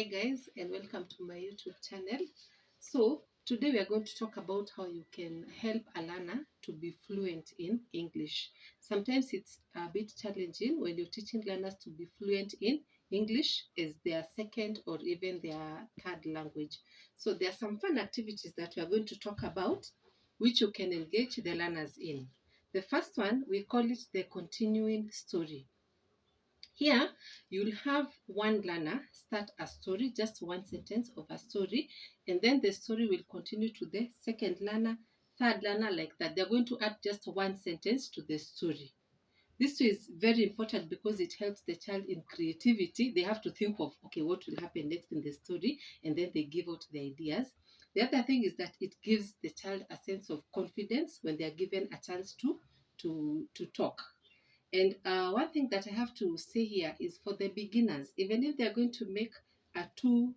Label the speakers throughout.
Speaker 1: Hi guys, and welcome to my YouTube channel. So today we are going to talk about how you can help a learner to be fluent in English. Sometimes it's a bit challenging when you're teaching learners to be fluent in English as their second or even their third language. So there are some fun activities that we are going to talk about which you can engage the learners in. The first one, we call it the continuing story. Here, you'll have one learner start a story, just one sentence of a story, and then the story will continue to the second learner, third learner, like that. They're going to add just one sentence to the story. This is very important because it helps the child in creativity. They have to think of, okay, what will happen next in the story, and then they give out the ideas. The other thing is that it gives the child a sense of confidence when they are given a chance to talk. And one thing that I have to say here is for the beginners, even if they're going to make a two-word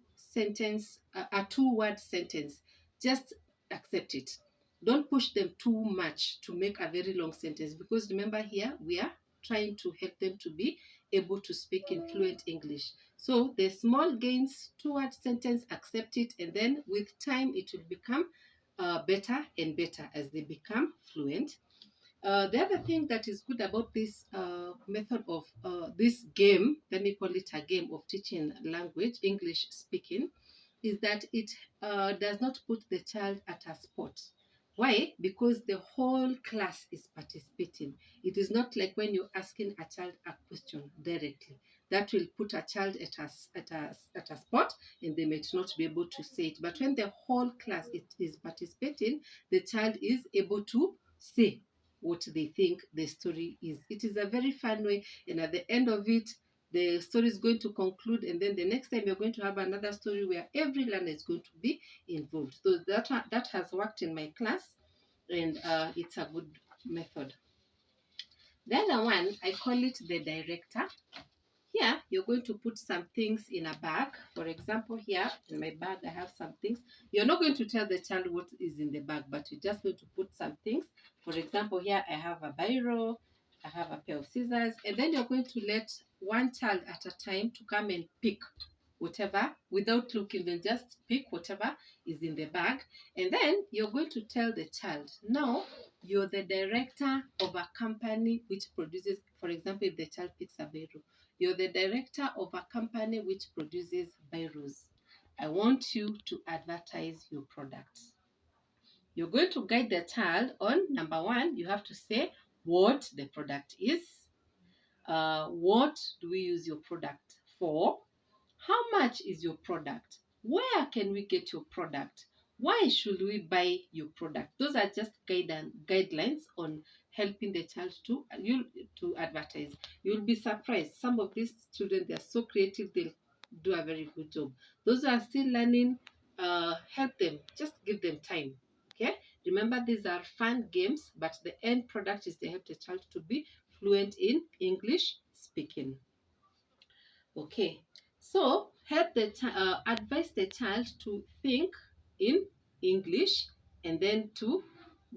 Speaker 1: sentence, just accept it. Don't push them too much to make a very long sentence because remember here we are trying to help them to be able to speak in fluent English. So the small gains, two-word sentence, accept it, and then with time it will become better and better as they become fluent. The other thing that is good about this method of this game, let me call it a game of teaching language, English speaking, is that it does not put the child at a spot. Why? Because the whole class is participating. It is not like when you're asking a child a question directly. That will put a child at a spot and they might not be able to say it. But when the whole class is participating, the child is able to say what they think the story is. It is a very fun way, and at the end of it, the story is going to conclude, and then the next time you're going to have another story where every learner is going to be involved. So that has worked in my class, and it's a good method. The other one, I call it the director. Here, you're going to put some things in a bag. For example, here in my bag, I have some things. You're not going to tell the child what is in the bag, but you're just going to put some things. For example, here I have a biro, I have a pair of scissors, and then you're going to let one child at a time to come and pick whatever without looking, then just pick whatever is in the bag. And then you're going to tell the child, now you're the director of a company which produces, for example, if the child picks a biro, you're the director of a company which produces biros. I want you to advertise your product. You're going to guide the child on number one, you have to say what the product is. What do we use your product for? How much is your product? Where can we get your product? Why should we buy your product? Those are just guidelines on helping the child to advertise. You'll be surprised. Some of these children, they are so creative, they'll do a very good job. Those who are still learning, help them. Just give them time. Okay? Remember, these are fun games, but the end product is to help the child to be fluent in English speaking. Okay, so advise the child to think in English and then to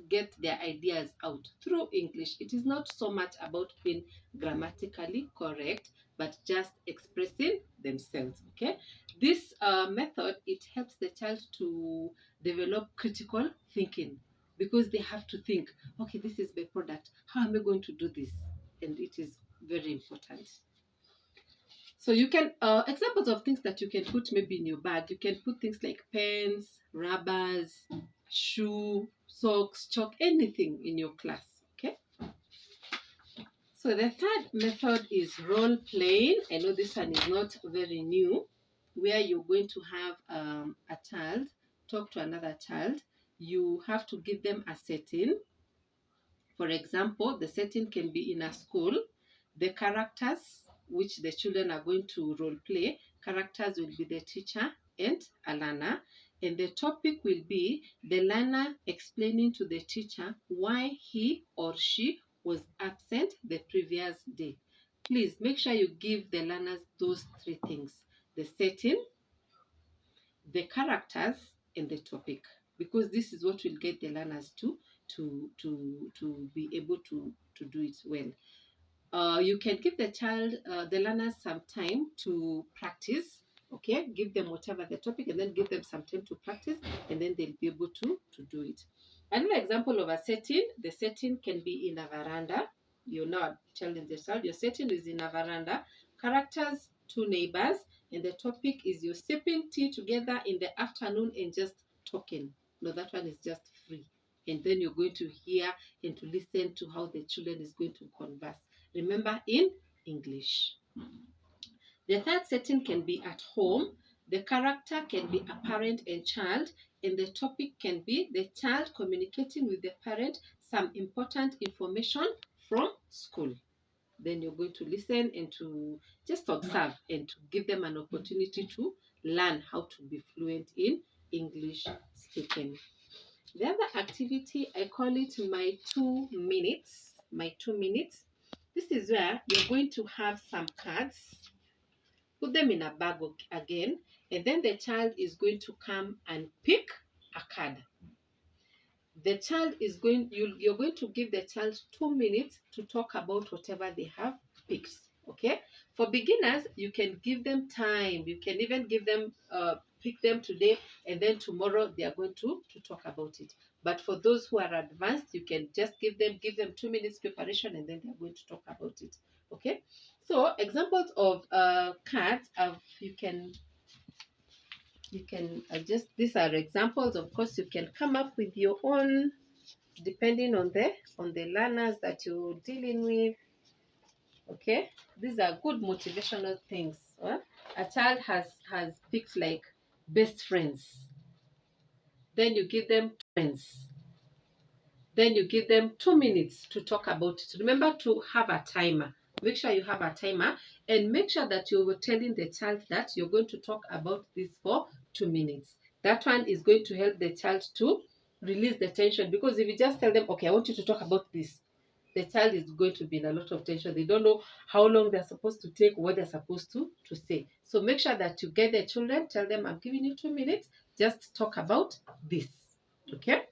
Speaker 1: get their ideas out through English. It is not so much about being grammatically correct, but just expressing themselves. Okay, this method, it helps the child to develop critical thinking because they have to think, okay, this is my product. How am I going to do this? And it is very important. So you can, examples of things that you can put maybe in your bag, you can put things like pens, rubbers, shoe, socks, chalk, anything in your class, okay? So the third method is role playing. I know this one is not very new, where you're going to have a child talk to another child. You have to give them a setting. For example, the setting can be in a school. The characters which the children are going to role play, characters will be the teacher and a learner. And the topic will be the learner explaining to the teacher why he or she was absent the previous day. Please make sure you give the learners those three things: the setting, the characters, and the topic, because this is what will get the learners to be able to do it well. You can give the learners some time to practice. Okay, give them whatever the topic and then give them some time to practice, and then they'll be able to do it. Another example of a setting, the setting can be in a veranda. You're now telling the child your setting is in a veranda. Characters, two neighbors, and the topic is you're sipping tea together in the afternoon and just talking. No, that one is just free. And then you're going to hear and to listen to how the children is going to converse. Remember, in English. The third setting can be at home. The character can be a parent and child, and the topic can be the child communicating with the parent some important information from school. Then you're going to listen and to just observe and to give them an opportunity to learn how to be fluent in English speaking. The other activity, I call it my 2 minutes. My 2 minutes. This is where you're going to have some cards, put them in a bag again, and then the child is going to come and pick a card. The child is going, you're going to give the child 2 minutes to talk about whatever they have picked. Okay, for beginners you can give them time, you can even give them pick them today and then tomorrow they are going to talk about it. But for those who are advanced, you can just give them 2 minutes preparation and then they're going to talk about it. Okay, so examples of cards of you can just, these are examples. Of course you can come up with your own depending on the learners that you're dealing with. Okay, these are good motivational things. A child has picked like best friends, then you give them friends, then you give them 2 minutes to talk about it. Remember to have a timer. Make sure you have a timer and make sure that you were telling the child that you're going to talk about this for 2 minutes. That one is going to help the child to release the tension, because if you just tell them, okay, I want you to talk about this, the child is going to be in a lot of tension. They don't know how long they're supposed to take, what they're supposed to say. So make sure that you get the children, tell them, I'm giving you 2 minutes, just talk about this. Okay?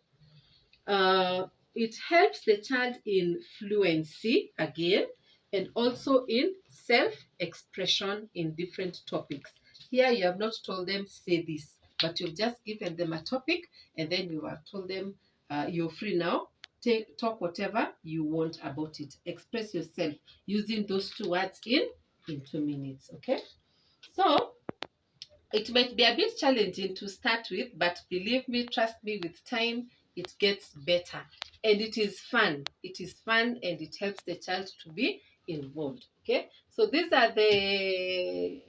Speaker 1: Uh, it helps the child in fluency again, and also in self-expression in different topics. Here you have not told them say this, but you've just given them a topic and then you have told them you're free now. Talk whatever you want about it. Express yourself using those two words in 2 minutes. Okay, so it might be a bit challenging to start with, but believe me, trust me, with time it gets better. And it is fun. It is fun and it helps the child to be involved. Okay, so these are the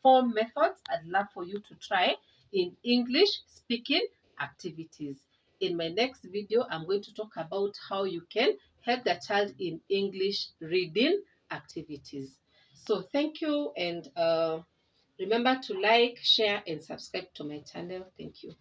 Speaker 1: 4 methods I'd love for you to try in English speaking activities. In my next video, I'm going to talk about how you can help the child in English reading activities. So thank you, and remember to like, share, and subscribe to my channel. Thank you.